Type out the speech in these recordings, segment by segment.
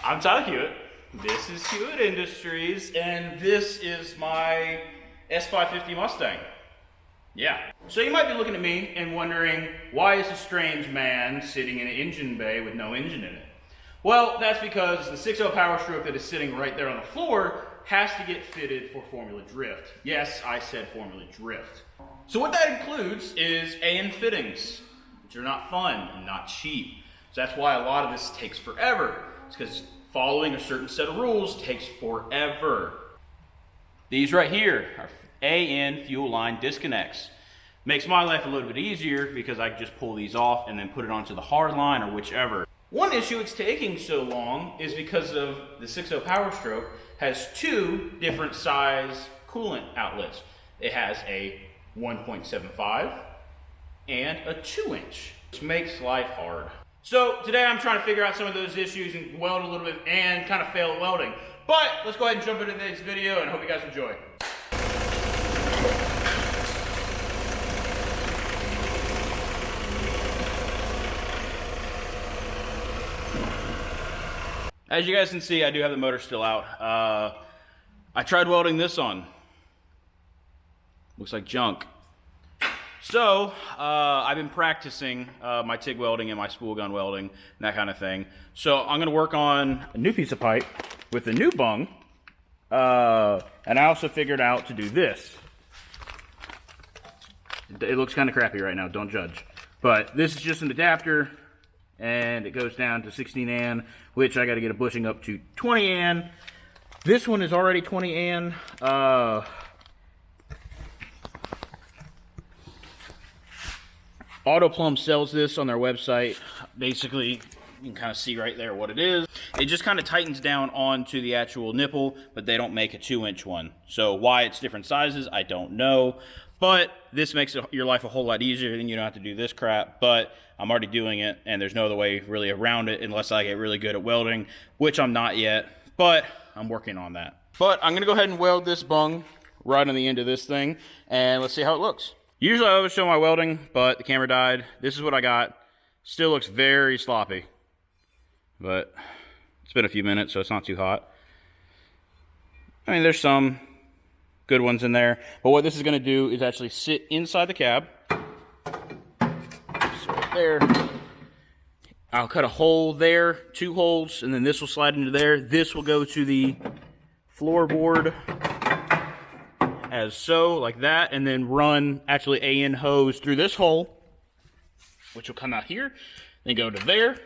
I'm Tyler Hewett. This is Hewett Industries, and this is my S550 Mustang. Yeah. So you might be looking at me and wondering, why is a strange man sitting in an engine bay with no engine in it? Well, that's because the 6.0 Powerstroke that is sitting right there on the floor has to get fitted for Formula Drift. Yes, I said Formula Drift. So what that includes is AN fittings, which are not fun and not cheap. So that's why a lot of this takes forever. It's because following a certain set of rules takes forever. These right here are AN fuel line disconnects. Makes my life a little bit easier because I can just pull these off and then put it onto the hard line or whichever. One issue it's taking so long is because of the 6.0 Powerstroke has two different size coolant outlets. It has a 1.75 and a 2-inch, which makes life hard. So today I'm trying to figure out some of those issues and weld a little bit and kind of fail at welding. But let's go ahead and jump into today's video and hope you guys enjoy. As you guys can see, I do have the motor still out. I tried welding this on. Looks like junk. So, I've been practicing my TIG welding and my spool gun welding and that kind of thing. So I'm gonna work on a new piece of pipe with a new bung. And I also figured out to do this. It looks kind of crappy right now, don't judge. But this is just an adapter, and it goes down to 16 AN, which I gotta get a bushing up to 20 AN. This one is already 20 AN. Autoplumb sells this on their website. Basically, you can kind of see right there what it is. It just kind of tightens down onto the actual nipple, but they don't make a 2-inch one. So why it's different sizes, I don't know. But this makes your life a whole lot easier, and you don't have to do this crap. But I'm already doing it, and there's no other way really around it unless I get really good at welding, which I'm not yet, but I'm working on that. But I'm gonna go ahead and weld this bung right on the end of this thing, and let's see how it looks. Usually I always show my welding, but the camera died. This is what I got. Still looks very sloppy, but it's been a few minutes, so it's not too hot. I mean, there's some good ones in there, but what this is gonna do is actually sit inside the cab. So right there. I'll cut a hole there, 2 holes, and then this will slide into there. This will go to the floorboard as so, like that, and then run actually AN hose through this hole, which will come out here, then go to there,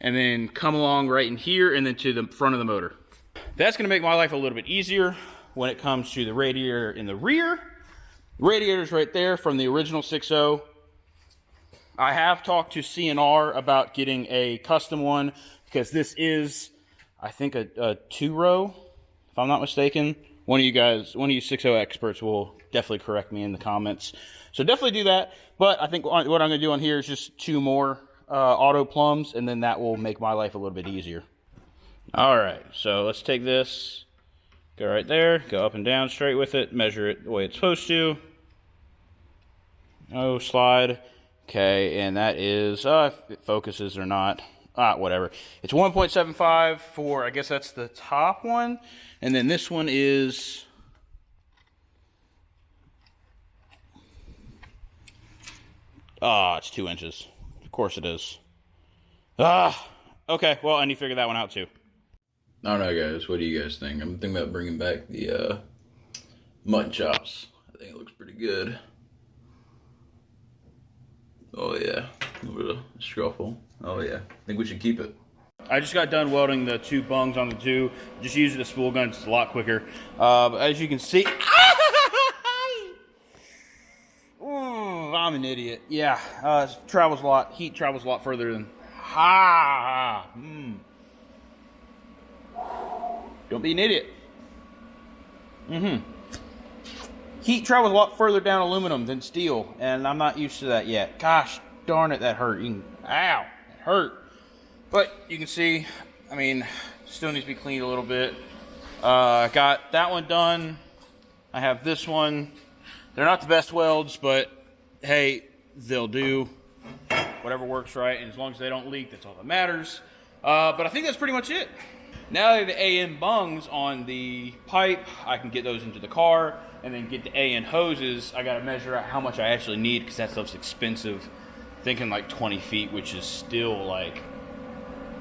and then come along right in here, and then to the front of the motor. That's gonna make my life a little bit easier when it comes to the radiator in the rear. The radiator's right there from the original 6.0. I have talked to C&R about getting a custom one, because this is, I think, a 2-row, if I'm not mistaken. One of you 6.0 experts will definitely correct me in the comments. So definitely do that. But I think what I'm going to do on here is just 2 more auto plumbs, and then that will make my life a little bit easier. All right, so let's take this, go right there, go up and down straight with it, measure it the way it's supposed to. Oh, slide. Okay, and that is, if it focuses or not. Whatever. It's 1.75 for, I guess that's the top one. And then this one is, it's 2 inches. Of course it is. Okay, well, I need to figure that one out too. I don't know, guys. What do you guys think? I'm thinking about bringing back the mutton chops. I think it looks pretty good. Oh yeah, a little bit of scuffle. Oh yeah, I think we should keep it. I just got done welding the 2 bungs on the 2. Just using the spool gun, it's a lot quicker. But as you can see, ooh, I'm an idiot. Yeah, travels a lot. Heat travels a lot further than. Don't be an idiot. Heat travels a lot further down aluminum than steel, and I'm not used to that yet. Gosh darn it, that hurt. Ow, it hurt. But you can see, I mean, still needs to be cleaned a little bit. I got that one done. I have this one. They're not the best welds, but hey, they'll do. Whatever works right, and as long as they don't leak, that's all that matters. But I think that's pretty much it. Now that I have the AN bungs on the pipe, I can get those into the car and then get the AN hoses. I gotta measure out how much I actually need because that stuff's expensive. Thinking like 20 feet, which is still like,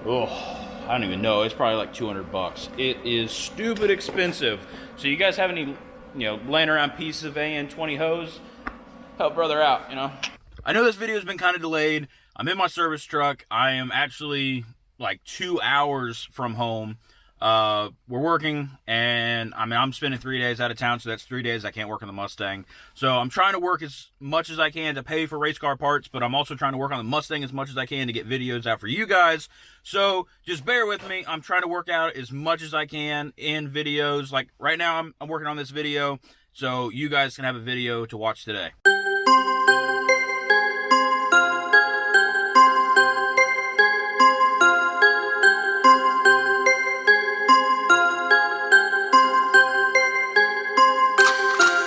oh, I don't even know. It's probably like 200 bucks. It is stupid expensive. So you guys have any, you know, laying around pieces of AN 20 hose? Help brother out, you know? I know this video has been kind of delayed. I'm in my service truck. I am actually like 2 hours from home. We're working, and I mean, I'm spending 3 days out of town, so that's 3 days I can't work on the Mustang. So I'm trying to work as much as I can to pay for race car parts, but I'm also trying to work on the Mustang as much as I can to get videos out for you guys. So just bear with me. I'm trying to work out as much as I can in videos. Like right now, I'm working on this video, so you guys can have a video to watch today.